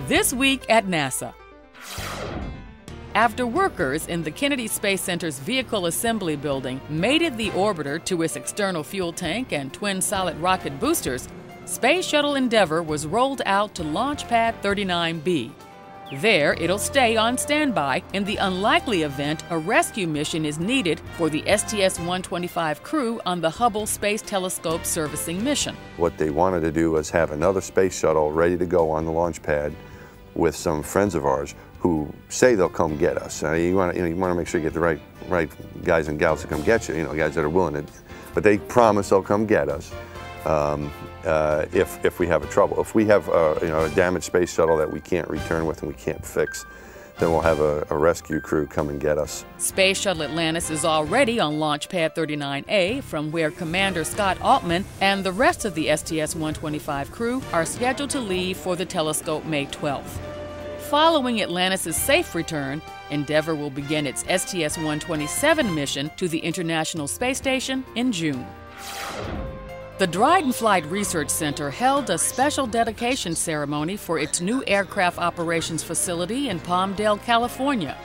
This week at NASA. After workers in the Kennedy Space Center's Vehicle Assembly Building mated the orbiter to its external fuel tank and twin solid rocket boosters, Space Shuttle Endeavour was rolled out to Launch Pad 39B. There, it'll stay on standby in the unlikely event a rescue mission is needed for the STS-125 crew on the Hubble Space Telescope servicing mission. What they wanted to do was have another space shuttle ready to go on the launch pad with some friends of ours who say they'll come get us. You want to make sure you get the right guys and gals to come get you, guys that are willing to. But they promise they'll come get us if we have a trouble. If we have a damaged space shuttle that we can't return with and we can't fix, then we'll have a rescue crew come and get us. Space Shuttle Atlantis is already on Launch Pad 39A, from where Commander Scott Altman and the rest of the STS-125 crew are scheduled to leave for the telescope May 12th. Following Atlantis' safe return, Endeavour will begin its STS-127 mission to the International Space Station in June. The Dryden Flight Research Center held a special dedication ceremony for its new aircraft operations facility in Palmdale, California.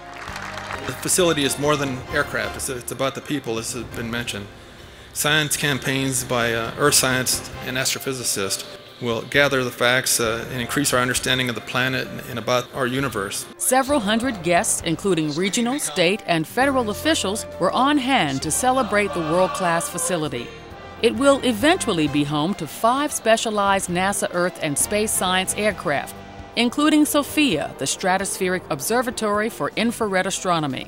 The facility is more than aircraft. It's about the people, this has been mentioned. Science campaigns by earth scientists and astrophysicists will gather the facts and increase our understanding of the planet and about our universe. Several hundred guests, including regional, state, and federal officials, were on hand to celebrate the world-class facility. It will eventually be home to 5 specialized NASA Earth and Space Science aircraft, including SOFIA, the Stratospheric Observatory for Infrared Astronomy.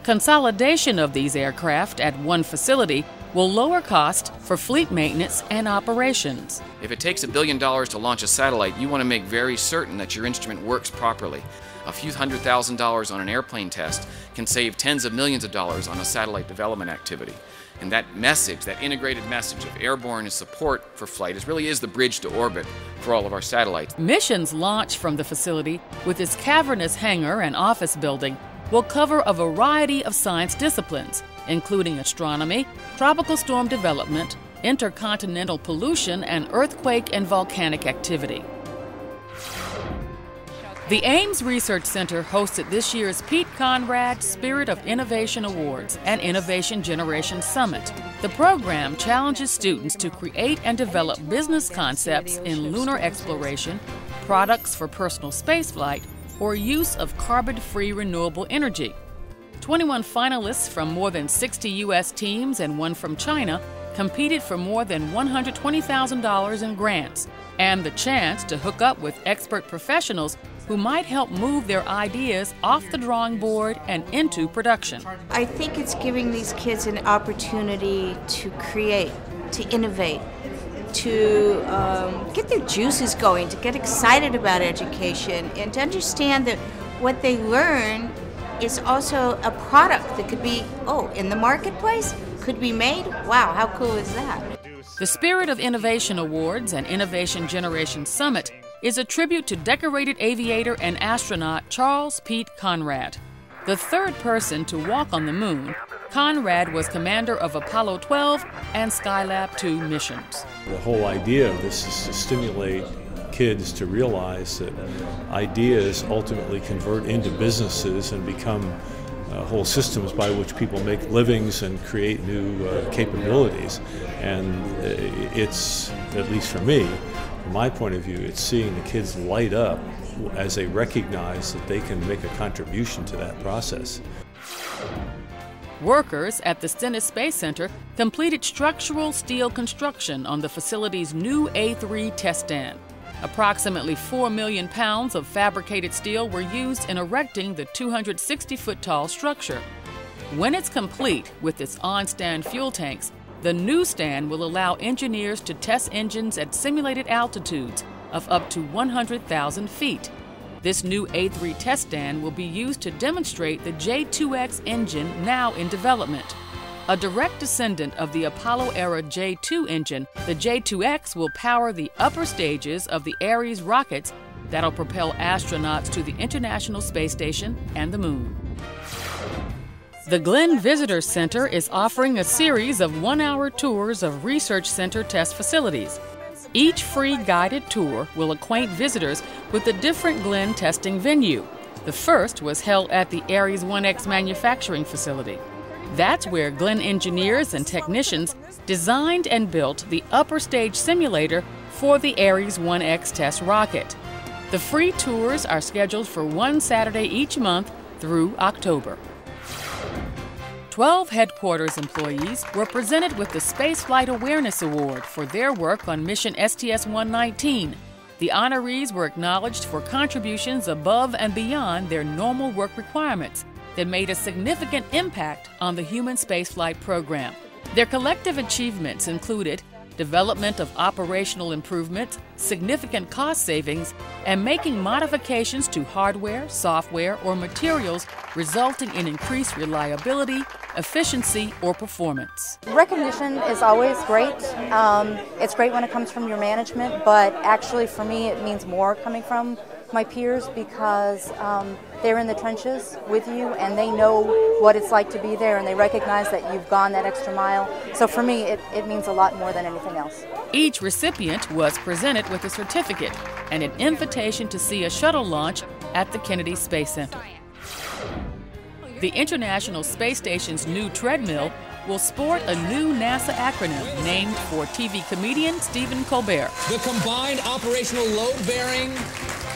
Consolidation of these aircraft at one facility will lower costs for fleet maintenance and operations. If it takes $1 billion to launch a satellite, you want to make very certain that your instrument works properly. A few $100,000 on an airplane test can save tens of millions of dollars on a satellite development activity. And that message, that integrated message of airborne support for flight, really is the bridge to orbit for all of our satellites. Missions launched from the facility with its cavernous hangar and office building will cover a variety of science disciplines, including astronomy, tropical storm development, intercontinental pollution, and earthquake and volcanic activity. The Ames Research Center hosted this year's Pete Conrad Spirit of Innovation Awards and Innovation Generation Summit. The program challenges students to create and develop business concepts in lunar exploration, products for personal spaceflight, or use of carbon-free renewable energy. 21 finalists from more than 60 U.S. teams and one from China competed for more than $120,000 in grants and the chance to hook up with expert professionals who might help move their ideas off the drawing board and into production. I think it's giving these kids an opportunity to create, to innovate, to get their juices going, to get excited about education, and to understand that what they learn is also a product that could be, in the marketplace, could be made. Wow, how cool is that? The Spirit of Innovation Awards and Innovation Generation Summit is a tribute to decorated aviator and astronaut Charles Pete Conrad. The third person to walk on the moon, Conrad was commander of Apollo 12 and Skylab 2 missions. The whole idea of this is to stimulate kids to realize that ideas ultimately convert into businesses and become whole systems by which people make livings and create new capabilities. And it's, at least for me, from my point of view, it's seeing the kids light up as they recognize that they can make a contribution to that process. Workers at the Stennis Space Center completed structural steel construction on the facility's new A3 test stand. Approximately 4 million pounds of fabricated steel were used in erecting the 260-foot-tall structure. When it's complete with its on-stand fuel tanks, the new stand will allow engineers to test engines at simulated altitudes of up to 100,000 feet. This new A3 test stand will be used to demonstrate the J2X engine now in development. A direct descendant of the Apollo-era J2 engine, the J2X will power the upper stages of the Ares rockets that'll propel astronauts to the International Space Station and the Moon. The Glenn Visitor Center is offering a series of one-hour tours of Research Center test facilities. Each free guided tour will acquaint visitors with a different Glenn testing venue. The first was held at the Ares 1X manufacturing facility. That's where Glenn engineers and technicians designed and built the upper stage simulator for the Ares 1X test rocket. The free tours are scheduled for one Saturday each month through October. 12 headquarters employees were presented with the Spaceflight Awareness Award for their work on mission STS-119. The honorees were acknowledged for contributions above and beyond their normal work requirements that made a significant impact on the human spaceflight program. Their collective achievements included development of operational improvements, significant cost savings, and making modifications to hardware, software, or materials resulting in increased reliability, efficiency, or performance. Recognition is always great. It's great when it comes from your management, but actually for me it means more coming from my peers because they're in the trenches with you and they know what it's like to be there and they recognize that you've gone that extra mile. So for me, it means a lot more than anything else. Each recipient was presented with a certificate and an invitation to see a shuttle launch at the Kennedy Space Center. The International Space Station's new treadmill will sport a new NASA acronym named for TV comedian Stephen Colbert. The Combined Operational Load-Bearing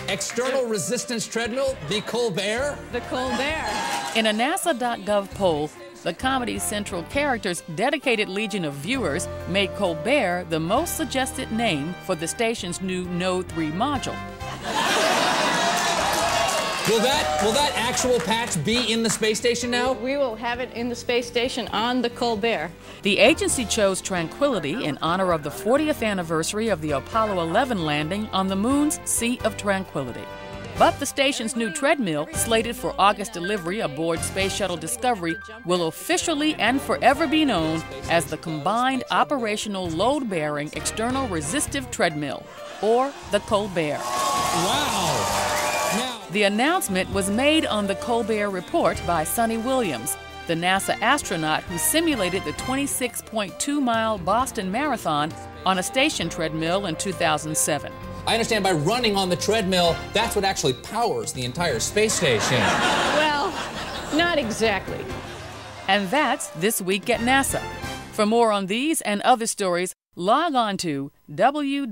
External Resistance Treadmill, the Colbert. The Colbert. In a NASA.gov poll, the Comedy Central character's dedicated legion of viewers made Colbert the most suggested name for the station's new Node 3 module. Will that actual patch be in the space station now? We will have it in the space station on the Colbert. The agency chose Tranquility in honor of the 40th anniversary of the Apollo 11 landing on the moon's Sea of Tranquility. But the station's new treadmill, slated for August delivery aboard Space Shuttle Discovery, will officially and forever be known as the Combined Operational Load-Bearing External Resistive Treadmill, or the Colbert. Wow! The announcement was made on the Colbert Report by Sonny Williams, the NASA astronaut who simulated the 26.2-mile Boston Marathon on a station treadmill in 2007. I understand by running on the treadmill, that's what actually powers the entire space station. Well, not exactly. And that's This Week at NASA. For more on these and other stories, log on to www.nasa.gov.